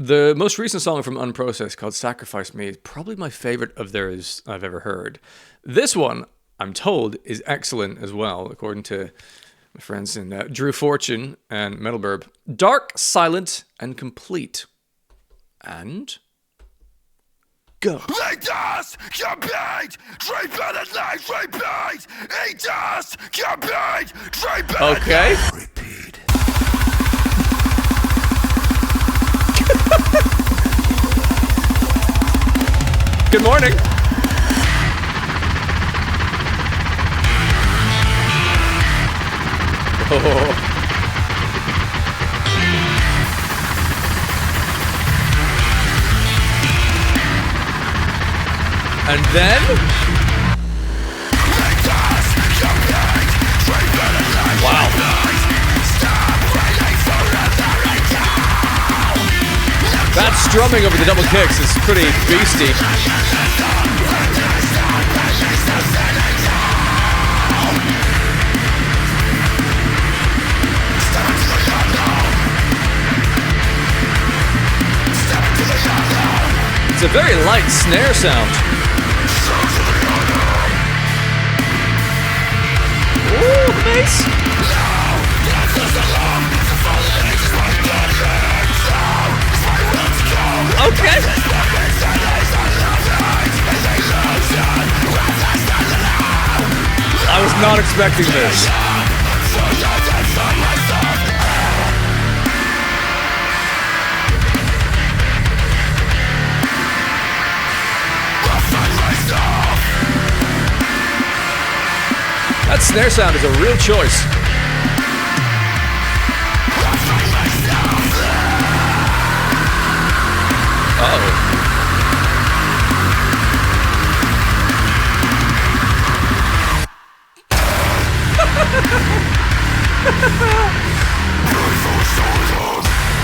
The most recent song from Unprocessed called Sacrifice Me is probably my favorite of theirs I've ever heard. This one, I'm told, is excellent as well, according to my friends in Drew Fortune and Metalburb. Dark, silent, and complete. And... go. Eat us, compete, repeat it, repeat. Eat us, compete, repeat. Okay. Repeat. Good morning. Oh. And then... wow. That strumming over the double kicks is pretty beastie. It's a very light snare sound. Ooh, bass. Okay. I was not expecting this. That snare sound is a real choice. Uh-oh.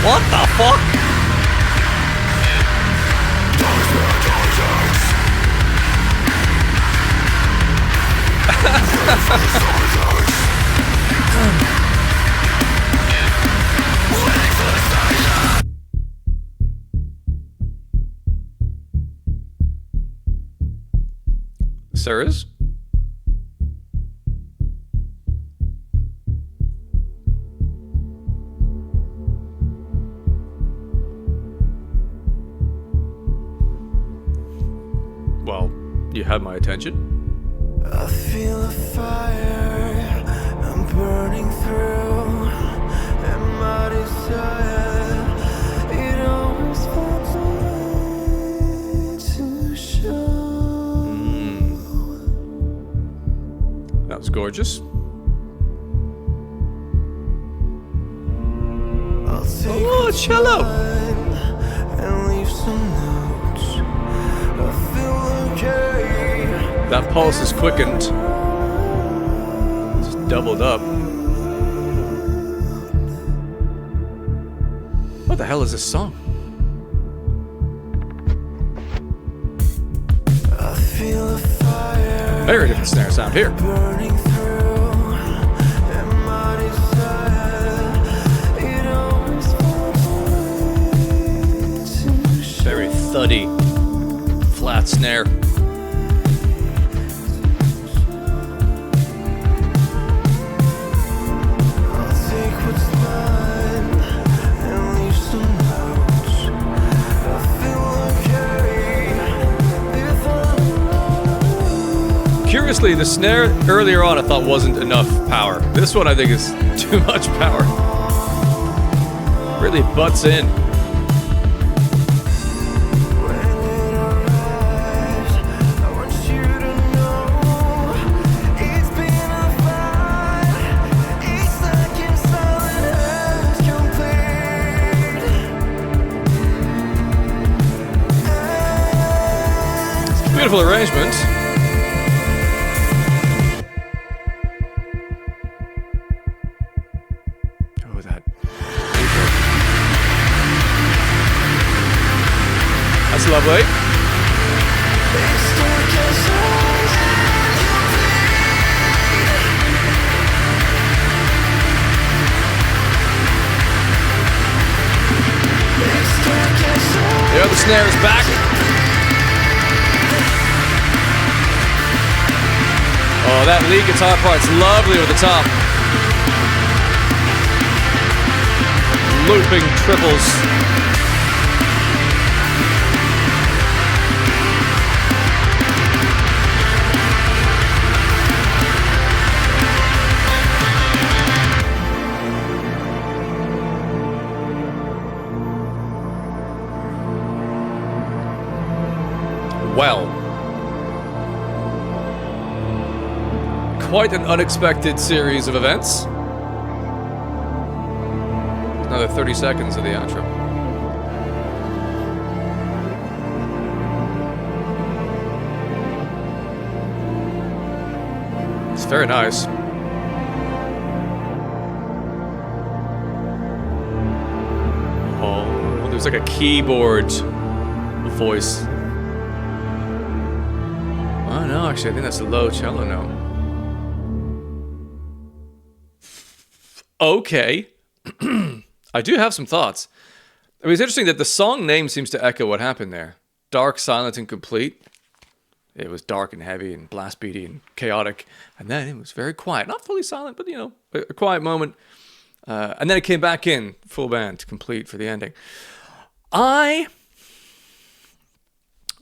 What the fuck? Sirs? Well, you had my attention. I feel a fire, I'm burning through, and my desire, it always finds a way to show. That was gorgeous. Oh, cello! And leave some notes. I feel okay. That pulse is quickened. Just doubled up. What the hell is this song? I feel a fire Very different snare sound here. burning through, and my desire, it always finds a way to show. Very thuddy, flat snare. I'll take what's mine and leave some notes. I feel okay if I'm Curiously, the snare earlier on I thought wasn't enough power. This one I think is too much power. Really butts in. when it arrives. I want you to know it's been a fight. Each second silent and complete. Beautiful arrangement. Oh, that. That's lovely. It's dark There, the snare is back. Oh, that lead guitar part's lovely over the top. Looping triples. Well, quite an unexpected series of events. Another 30 seconds of the outro. It's very nice. Oh, there's like a keyboard voice. Oh no, actually I think that's a low cello note. Okay. I do have some thoughts. I mean, it's interesting that the song name seems to echo what happened there. Dark, silent, and complete. It was dark and heavy and blast beaty and chaotic. And then it was very quiet. Not fully silent, but, you know, a quiet moment. And then it came back in, full band, complete for the ending. I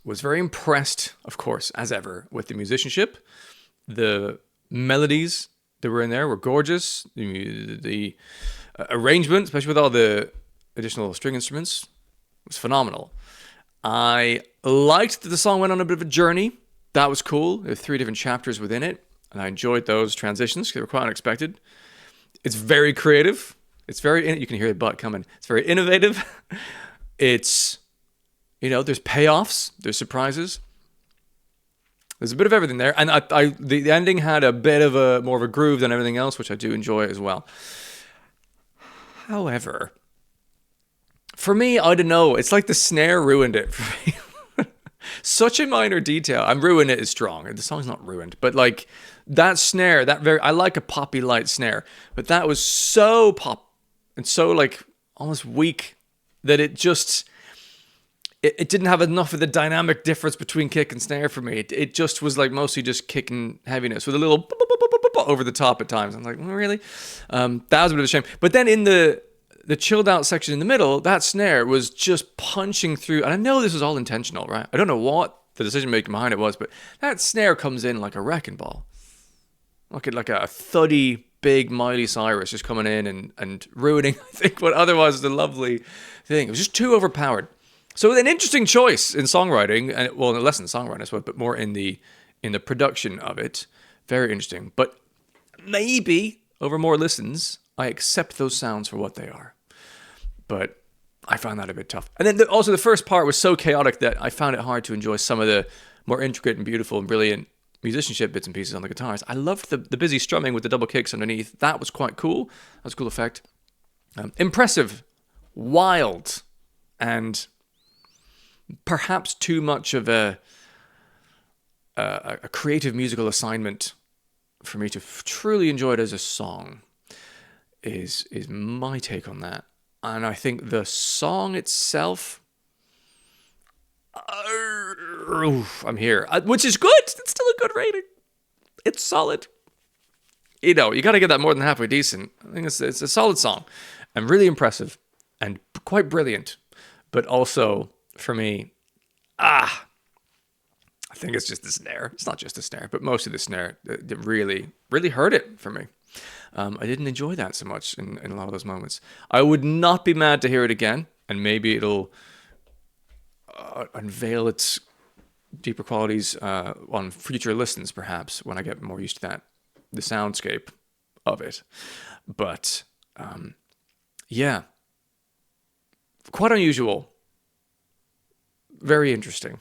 was very impressed, of course, as ever, with the musicianship. The melodies that were in there were gorgeous. The arrangement, especially with all the additional string instruments, was phenomenal. I liked that the song went on a bit of a journey. That was cool. There were 3 different chapters within it, and I enjoyed those transitions. They were quite unexpected. It's very creative. It's very, you can hear the butt coming. It's very innovative. It's, you know, there's payoffs, there's surprises. There's a bit of everything there, and the ending had a bit of a more of a groove than everything else, which I do enjoy as well. However, for me, I don't know. It's like the snare ruined it for me. Such a minor detail. I'm ruined it is strong. The song's not ruined, but like that snare, I like a poppy light snare, but that was so pop and so like almost weak that it just. It didn't have enough of the dynamic difference between kick and snare for me. It just was like mostly just kick and heaviness with a little over the top at times. I'm like, really? That was a bit of a shame. But then in the chilled out section in the middle, that snare was just punching through. And I know this was all intentional, right? I don't know what the decision making behind it was, but that snare comes in like a wrecking ball. Like a thuddy, big Miley Cyrus just coming in and ruining, I think, what otherwise was a lovely thing. It was just too overpowered. So an interesting choice in songwriting, and well, less in songwriting, I suppose, but more in the production of it. Very interesting. But maybe over more listens, I accept those sounds for what they are. But I found that a bit tough. And then also the first part was so chaotic that I found it hard to enjoy some of the more intricate and beautiful and brilliant musicianship bits and pieces on the guitars. I loved the busy strumming with the double kicks underneath. That was quite cool. That was a cool effect. Impressive, wild, and perhaps too much of a creative musical assignment for me to truly enjoy it as a song is my take on that. And I think the song itself, I'm here, which is good. It's still a good rating. It's solid. You know, you got to get that more than halfway decent. I think it's a solid song and really impressive and quite brilliant, but also for me, I think it's just the snare. It's not just the snare, but most of the snare that really, really hurt it for me. I didn't enjoy that so much in a lot of those moments. I would not be mad to hear it again, and maybe it'll unveil its deeper qualities on future listens, perhaps, when I get more used to that, the soundscape of it. But, yeah, quite unusual. Very interesting.